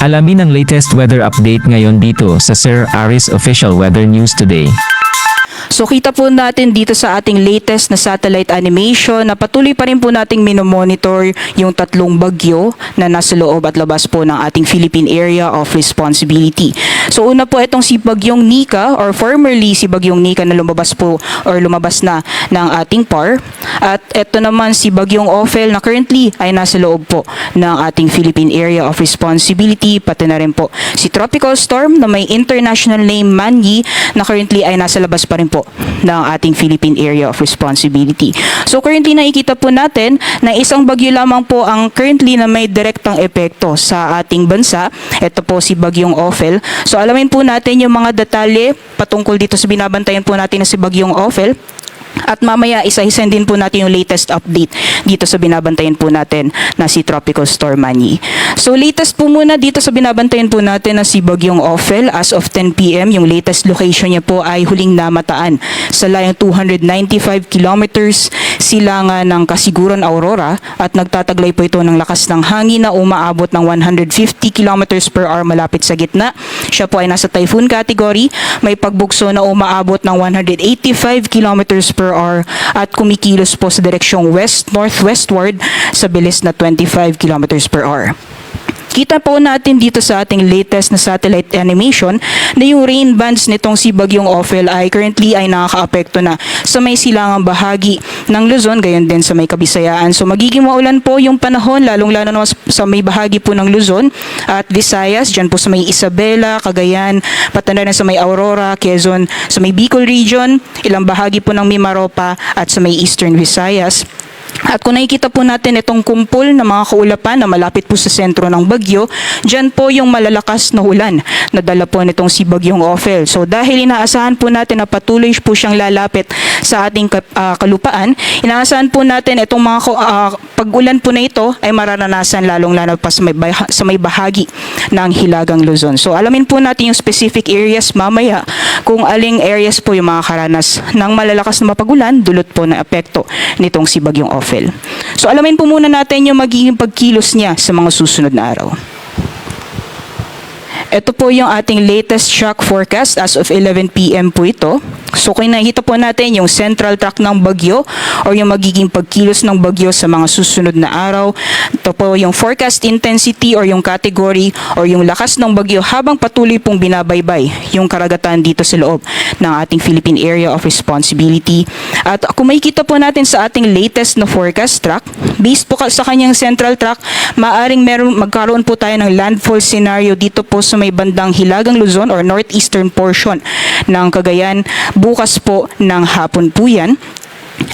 Alamin ang latest weather update ngayon dito sa Sir Aris Official Weather News Today. So kita po natin dito sa ating latest na satellite animation na patuloy pa rin po nating minomonitor yung tatlong bagyo na nasa loob at labas po ng ating Philippine Area of Responsibility. So una po itong si Bagyong Nika or formerly si Bagyong Nika na lumabas na ng ating PAR. At ito naman si Bagyong Ophel na currently ay nasa loob po ng ating Philippine Area of Responsibility, pati na rin po si Tropical Storm na may international name Manyi na currently ay nasa labas pa rin po ng ating Philippine Area of Responsibility. So currently nakikita po natin na isang bagyo lamang po ang currently na may direktang epekto sa ating bansa. Ito po si Bagyong Ophel. So alamin po natin yung mga detalye patungkol dito sa binabantayan po natin na si Bagyong Ophel. At mamaya isa-isan din po natin yung latest update dito sa binabantayan po natin na si Tropical Storm Manny. So latest po muna dito sa binabantayan po natin na si Bagyong Ophel. As of 10 PM, yung latest location niya po ay huling namataan sa layong 295 kilometers silangan ng Kasiguran, Aurora, at nagtataglay po ito ng lakas ng hangin na umaabot ng 150 kilometers per hour malapit sa gitna. Siya po ay nasa typhoon category, may pagbugso na umaabot ng 185 kilometers per hour at kumikilos po sa direksyong west-northwestward sa bilis na 25 kilometers per hour. Kita po natin dito sa ating latest na satellite animation na yung rain bands nitong si Bagyong Ophel ay currently ay nakakaapekto na sa may silangang bahagi ng Luzon, gayon din sa may Kabisayaan. So magiging maulan po yung panahon, lalong-lalo na sa may bahagi po ng Luzon at Visayas, dyan po sa may Isabela, Cagayan, pati na sa may Aurora, Quezon, sa may Bicol region, ilang bahagi po ng Mimaropa at sa may Eastern Visayas. At kung nakikita po natin itong kumpol ng mga kaulapan na malapit po sa sentro ng bagyo, dyan po yung malalakas na ulan na dala po nitong si Bagyong Ophel. So dahil inaasahan po natin na patuloy po siyang lalapit sa ating kalupaan, inaasahan po natin itong mga pag-ulan po na ito ay mararanasan lalong-lalo pa sa may bahagi ng Hilagang Luzon. So alamin po natin yung specific areas mamaya kung aling areas po yung mga karanas ng malalakas na mapag-ulan dulot po na epekto nitong si Bagyong Ophel. So alamin po muna natin yung magiging pagkilos niya sa mga susunod na araw. Ito po yung ating latest shock forecast as of 11 PM po ito. So kung nakikita po natin yung central track ng bagyo or yung magiging pagkilos ng bagyo sa mga susunod na araw. Ito po yung forecast intensity or yung category or yung lakas ng bagyo habang patuloy pong binabaybay yung karagatan dito sa loob ng ating Philippine Area of Responsibility. At kung makikita po natin sa ating latest na forecast track, based po sa kanyang central track, maaring magkaroon po tayo ng landfall scenario dito po sa may bandang Hilagang Luzon or northeastern portion ng Cagayan bukas po ng hapon po yan.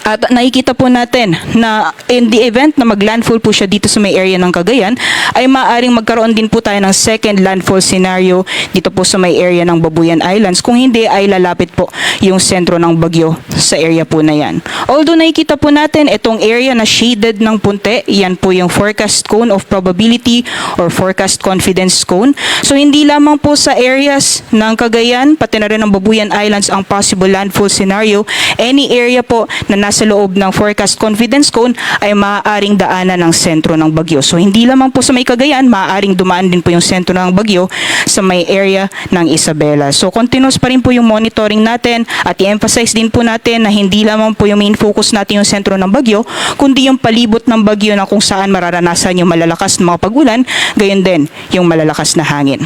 At nakikita po natin na in the event na maglandfall po siya dito sa may area ng Cagayan, ay maaaring magkaroon din po tayo ng second landfall scenario dito po sa may area ng Babuyan Islands. Kung hindi ay lalapit po yung sentro ng bagyo sa area po na yan. Although nakikita po natin itong area na shaded ng punte, yan po yung forecast cone of probability or forecast confidence cone. So hindi lamang po sa areas ng Cagayan, pati na rin ng Babuyan Islands ang possible landfall scenario. Any area po na nasa loob ng forecast confidence cone ay maaaring daanan ng sentro ng bagyo. So hindi lamang po sa may Cagayan, maaaring dumaan din po yung sentro ng bagyo sa may area ng Isabela. So continuous pa rin po yung monitoring natin at i-emphasize din po natin na hindi lamang po yung main focus natin yung sentro ng bagyo, kundi yung palibot ng bagyo na kung saan mararanasan yung malalakas na mga pag-ulan, gayon din yung malalakas na hangin.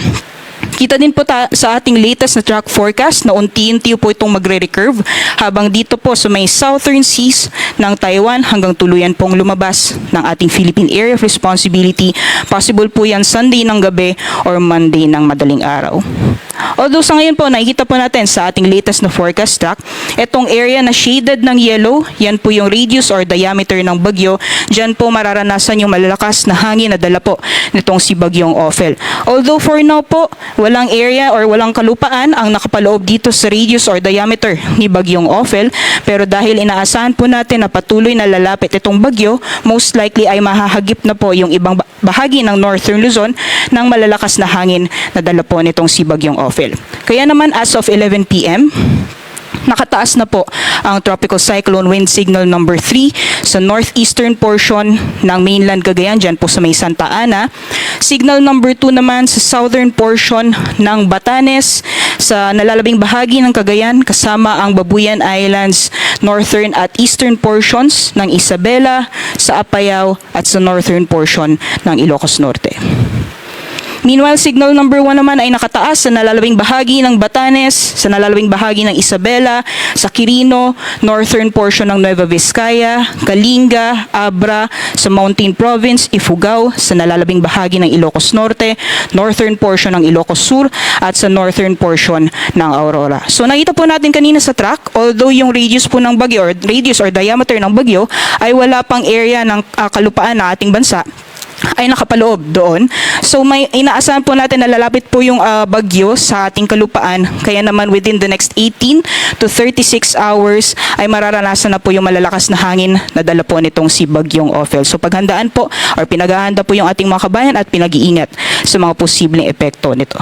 Kita din po sa ating latest na track forecast na unti-unti po itong magre-recurve habang dito po sa may southern seas ng Taiwan hanggang tuluyan pong lumabas ng ating Philippine Area of Responsibility. Possible po yan Sunday ng gabi or Monday ng madaling araw. Although sa ngayon po, nakikita po natin sa ating latest na forecast track, itong area na shaded ng yellow, yan po yung radius or diameter ng bagyo. Diyan po mararanasan yung malalakas na hangin na dala po nitong si Bagyong Ophel. Although for now po, walang area or walang kalupaan ang nakapaloob dito sa radius or diameter ni Bagyong Ophel, pero dahil inaasahan po natin na patuloy na lalapit itong bagyo, most likely ay mahahagip na po yung ibang bahagi ng northern Luzon ng malalakas na hangin na dala po nitong si Bagyong Ophel. Kaya naman as of 11 PM, nakataas na po ang Tropical Cyclone Wind Signal number 3 sa northeastern portion ng mainland Cagayan, dyan po sa may Santa Ana, Signal number 2 naman sa southern portion ng Batanes, sa nalalabing bahagi ng Cagayan kasama ang Babuyan Islands, northern at eastern portions ng Isabela, sa Apayao at sa northern portion ng Ilocos Norte. Meanwhile, signal number 1 naman ay nakataas sa nalalabing bahagi ng Batanes, sa nalalabing bahagi ng Isabela, sa Quirino, northern portion ng Nueva Vizcaya, Kalinga, Abra, sa Mountain Province, Ifugao, sa nalalabing bahagi ng Ilocos Norte, northern portion ng Ilocos Sur, at sa northern portion ng Aurora. So nakita po natin kanina sa track, although yung radius po ng bagyo or radius or diameter ng bagyo ay wala pang area ng kalupaan ng ating bansa, ay nakapaloob doon. So may inaasahan po natin na lalapit po yung bagyo sa ating kalupaan. Kaya naman within the next 18 to 36 hours ay mararanasan na po yung malalakas na hangin na dala po nitong si Bagyong Ophel. So paghandaan po or pinaghahanda po yung ating mga kabayan at pinag-iingat sa mga posibleng epekto nito.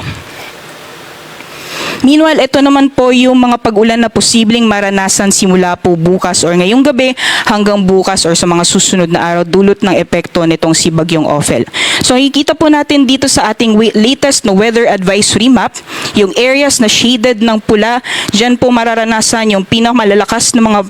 Meanwhile, ito naman po yung mga pag-ulan na posibleng maranasan simula po bukas or ngayong gabi hanggang bukas or sa mga susunod na araw dulot ng epekto nitong si Bagyong Ophel. So nakikita po natin dito sa ating latest na weather advisory map, yung areas na shaded ng pula, dyan po mararanasan yung pinakamalalakas na mga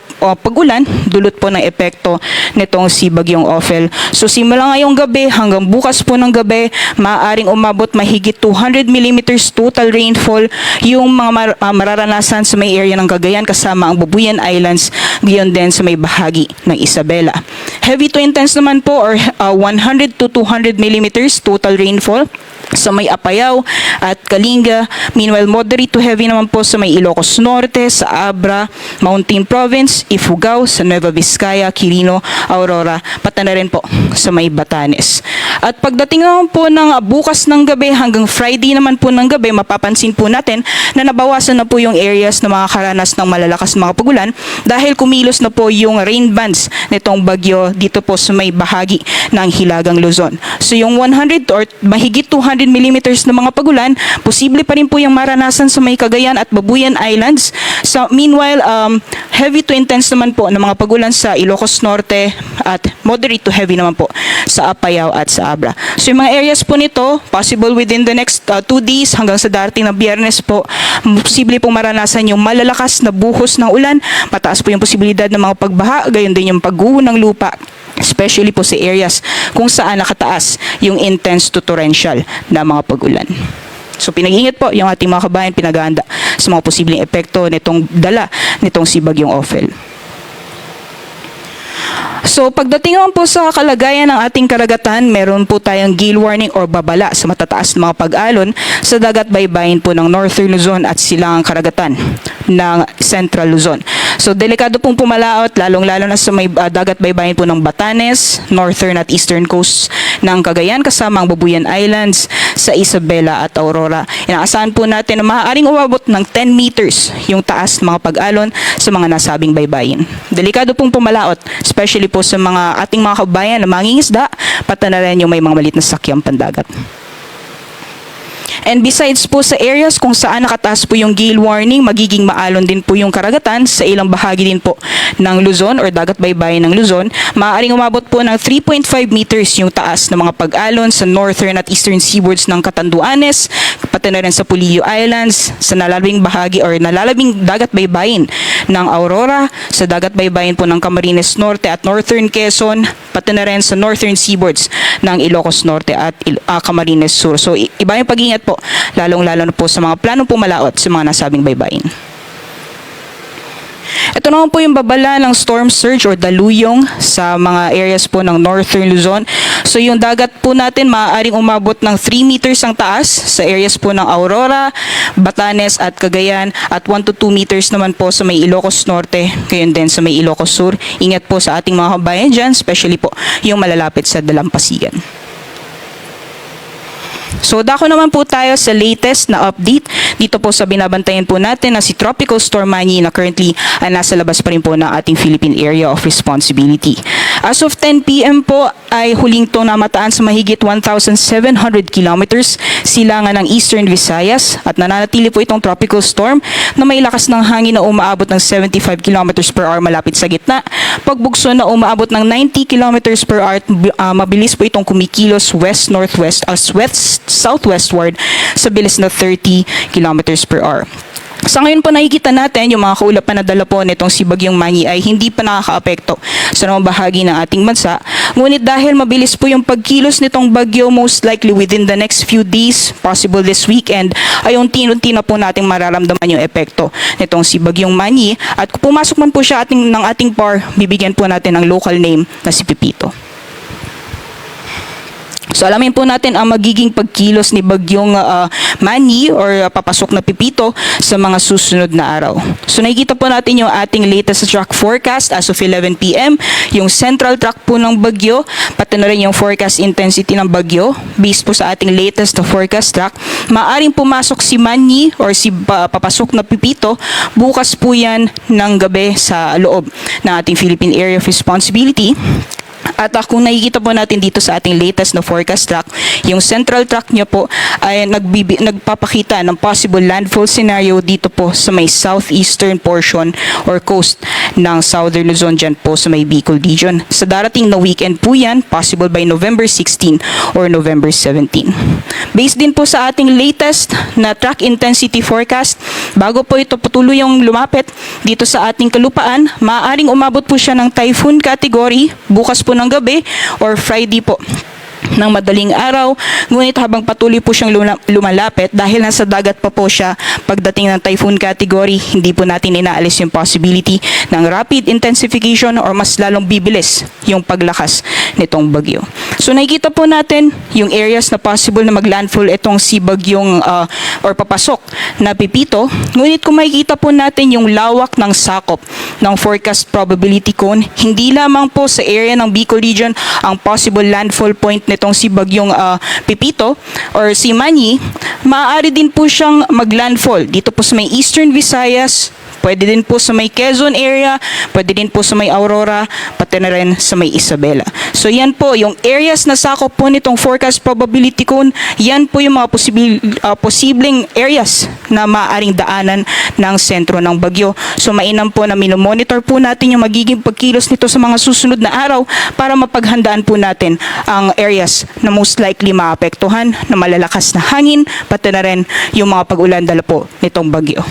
pag-ulan dulot po ng epekto nitong si Bagyong Ophel. So simula ngayong gabi hanggang bukas po ng gabi, maaaring umabot mahigit 200 millimeters total rainfall yung mga mararanasan sa may area ng Cagayan kasama ang Babuyan Islands, gayon din sa may bahagi ng Isabela. Heavy to intense naman po or 100 to 200 millimeters total rainfall sa may Apayao at Kalinga. Meanwhile, moderate to heavy naman po sa may Ilocos Norte, sa Abra, Mountain Province, Ifugao, sa Nueva Vizcaya, Quirino, Aurora, pati na rin po sa may Batanes. At pagdating naman po ng bukas ng gabi hanggang Friday naman po ng gabi, mapapansin po natin na nabawasan na po yung areas na makakaranas ng malalakas mga pagulan dahil kumilos na po yung rain bands nitong bagyo dito po sa may bahagi ng Hilagang Luzon. So yung 100 or mahigit 200 millimeters na mga pagulan, posible pa rin po yung maranasan sa may Cagayan at Babuyan Islands. So meanwhile, heavy to intense naman po ng mga pagulan sa Ilocos Norte at moderate to heavy naman po sa Apayao at sa Abra. So yung mga areas po nito, possible within the next 2 days hanggang sa darating na Biyernes po, posible pong maranasan yung malalakas na buhos ng ulan, mataas po yung posibilidad ng mga pagbaha, gayon din yung pagguho ng lupa, especially po sa areas kung saan nakataas yung intense to torrential na mga pag-ulan. So pinag-iingat po yung ating mga kabayan, pinag-aanda sa mga posibleng epekto nitong dala nitong si Bagyong Ophel. So pagdating naman po sa kalagayan ng ating karagatan, meron po tayong gale warning or babala sa matataas na mga pag-alon sa dagat baybayin po ng Northern Luzon at silangang karagatan ng Central Luzon. So delikado pong pumalaot, lalong-lalo na sa may dagat baybayin po ng Batanes, Northern at Eastern Coast ng Cagayan kasama ang Babuyan Islands, sa Isabela at Aurora. Inaasahan po natin na maaaring umabot ng 10 meters yung taas ng mga pag-alon sa mga nasabing baybayin. Delikado pong pumalaot, especially po sa mga ating mga kabayan na mangingisda, pati na rin yung may mga maliit na sakyang pandagat. And besides po sa areas kung saan nakataas po yung gale warning, magiging maalon din po yung karagatan sa ilang bahagi din po ng Luzon or dagat baybayin ng Luzon. Maaaring umabot po ng 3.5 meters yung taas ng mga pag-alon sa northern at eastern seaboards ng Catanduanes, pati na rin sa Polillo Islands, sa nalalabing bahagi or nalalabing dagat baybayin ng Aurora, sa dagat baybayin po ng Camarines Norte at Northern Quezon, pati na rin sa northern seaboards ng Ilocos Norte at Camarines Sur. So iba yung pag-ingat po, lalong-lalo na po sa mga planong pumalaot sa mga nasabing baybayin. Ito naman po yung babala ng storm surge or daluyong sa mga areas po ng Northern Luzon. So yung dagat po natin maaaring umabot ng 3 meters ang taas sa areas po ng Aurora, Batanes at Cagayan at 1 to 2 meters naman po sa may Ilocos Norte, gayon din sa may Ilocos Sur. Ingat po sa ating mga kabayan dyan, especially po yung malalapit sa Dalampasigan. So dako naman po tayo sa latest na update dito po sa binabantayan po natin na si Tropical Storm Manny na currently nasa labas pa rin po ng ating Philippine Area of Responsibility. As of 10 p.m. po ay huling to namataan sa mahigit 1,700 kilometers silangan ng Eastern Visayas at nananatili po itong tropical storm na may lakas ng hangin na umaabot ng 75 kilometers per hour malapit sa gitna. Pagbugso na umaabot ng 90 kilometers per hour, mabilis po itong kumikilos west-northwest as west-southwestward sa bilis na 30 kilometers per hour. Sa ngayon po nakikita natin yung mga kaulapan na dala po nitong si Bagyong Manny ay hindi pa nakakaapekto sa namang bahagi ng ating bansa. Ngunit dahil mabilis po yung pagkilos nitong bagyo, most likely within the next few days, possible this weekend, ay unti-unti na po nating mararamdaman yung epekto nitong si Bagyong Manny. At kung pumasok man po siya ng ating PAR, bibigyan po natin ng local name na si Pipito. So alamin po natin ang magiging pagkilos ni Bagyong Manny or papasok na Pipito sa mga susunod na araw. So nakikita po natin yung ating latest track forecast as of 11 p.m. Yung central track po ng bagyo, pati na rin yung forecast intensity ng bagyo. Based po sa ating latest na forecast track, maaring pumasok si Manny or si papasok na Pipito bukas po yan ng gabi sa loob ng ating Philippine Area of Responsibility. At kung nakikita po natin dito sa ating latest na forecast track, yung central track niya po ay nagpapakita ng possible landfall scenario dito po sa may southeastern portion or coast ng Southern Luzon dyan po sa may Bicol region. Sa darating na weekend po yan, possible by November 16 or November 17. Based din po sa ating latest na track intensity forecast, bago po ito patuloy yung lumapit dito sa ating kalupaan, maaaring umabot po siya ng typhoon category bukas po ng gabi or Friday po ng madaling araw. Ngunit habang patuloy po siyang lumalapit, dahil nasa dagat pa po siya pagdating ng typhoon category, hindi po natin inaalis yung possibility ng rapid intensification or mas lalong bibilis yung paglakas nitong bagyo. So nakikita po natin yung areas na possible na maglandfall itong si Bagyong or papasok na Pipito. Ngunit kung makikita po natin yung lawak ng sakop ng forecast probability cone, hindi lamang po sa area ng Bicol region ang possible landfall point nitong si Bagyong Pipito or si Manny, maaari din po siyang maglandfall dito po sa may Eastern Visayas, pwede din po sa may Quezon area, pwede din po sa may Aurora, pati na rin sa may Isabela. So yan po, yung areas na sakop po nitong forecast probability cone, yan po yung mga posibleng areas na maaaring daanan ng sentro ng bagyo. So mainam po na minomonitor po natin yung magiging pagkilos nito sa mga susunod na araw para mapaghandaan po natin ang areas na most likely maapektuhan na malalakas na hangin, pati na rin yung mga pag-ulan dala po nitong bagyo.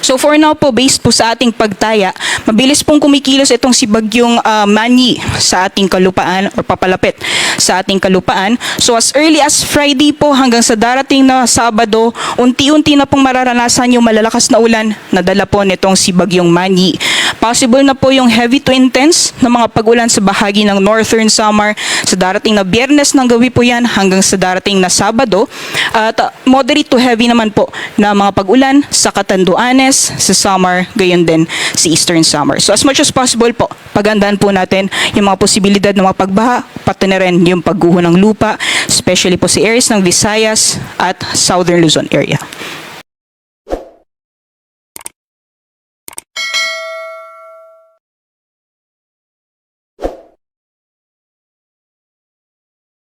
So for now po, based po sa ating pagtaya, mabilis pong kumikilos itong si Bagyong Manny sa ating kalupaan or papalapit sa ating kalupaan. So as early as Friday po hanggang sa darating na Sabado, unti-unti na pong mararanasan yung malalakas na ulan na dala po nitong si Bagyong Manny. Possible na po yung heavy to intense na mga pag-ulan sa bahagi ng Northern Samar sa darating na Biyernes ng gabi po yan hanggang sa darating na Sabado. At moderate to heavy naman po na mga pag-ulan sa Catanduanes, sa Samar, gayon din sa Eastern Samar. So as much as possible po, pagandaan po natin yung mga posibilidad ng mga pagbaha, pati na rin yung pagguho ng lupa, especially po sa areas ng Visayas at Southern Luzon area.